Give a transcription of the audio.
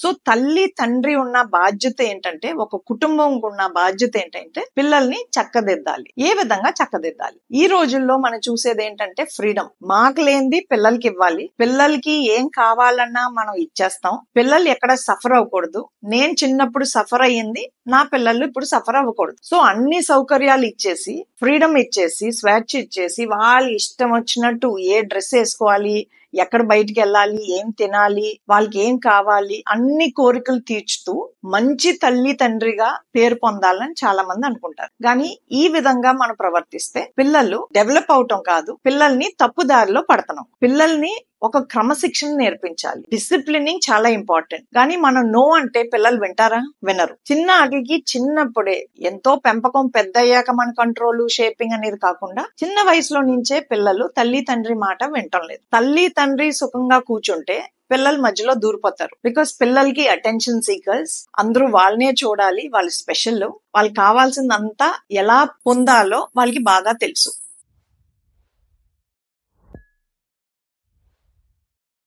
So తల్లి తండ్రి ఉన్న బాధ్యత ఏంటంటే, ఒక కుటుంబం ఉన్న బాధ్యత ఏంటంటే పిల్లల్ని చక్కదిద్దాలి. ఏ విధంగా చక్కదిద్దాలి? ఈ రోజుల్లో మనం చూసేది ఏంటంటే ఫ్రీడమ్. మాకు లేనిది పిల్లలకి ఇవ్వాలి, పిల్లలకి ఏం కావాలన్నా మనం ఇచ్చేస్తాం, పిల్లలు ఎక్కడ సఫర్ అవ్వకూడదు, నేను చిన్నప్పుడు సఫర్ అయ్యింది, నా పిల్లలు ఇప్పుడు సఫర్ అవ్వకూడదు. సో అన్ని సౌకర్యాలు ఇచ్చేసి, ఫ్రీడమ్ ఇచ్చేసి, స్వేచ్ఛ ఇచ్చేసి, వాళ్ళు ఇష్టం వచ్చినట్టు ఏ డ్రెస్ వేసుకోవాలి, ఎక్కడ బయటికి వెళ్ళాలి, ఏం తినాలి, వాళ్ళకి ఏం కావాలి, అన్ని కోరికలు తీర్చుతూ మంచి తల్లి తండ్రిగా పేరు పొందాలని చాలా మంది అనుకుంటారు. కానీ ఈ విధంగా మనం ప్రవర్తిస్తే పిల్లలు డెవలప్ అవటం కాదు, పిల్లల్ని తప్పుదారిలో పడుతున్నాం. పిల్లల్ని ఒక క్రమశిక్షణ నేర్పించాలి. డిసిప్లినింగ్ చాలా ఇంపార్టెంట్. కానీ మనం నో అంటే పిల్లలు వింటారా? వినరు. చిన్న వాటికి చిన్నప్పుడే, ఎంతో పెంపకం పెద్ద అయ్యాక మన కంట్రోల్ షేపింగ్ అనేది కాకుండా చిన్న వయసులో నుంచే పిల్లలు తల్లి తండ్రి మాట వింటం లేదు. తల్లి తండ్రి సుఖంగా కూర్చుంటే పిల్లలు మధ్యలో దూరిపోతారు. బికాస్ పిల్లలకి అటెన్షన్ సీకర్స్, అందరూ వాళ్ళనే చూడాలి, వాళ్ళు స్పెషల్, వాళ్ళకి కావాల్సిందంతా ఎలా పొందాలో వాళ్ళకి బాగా తెలుసు.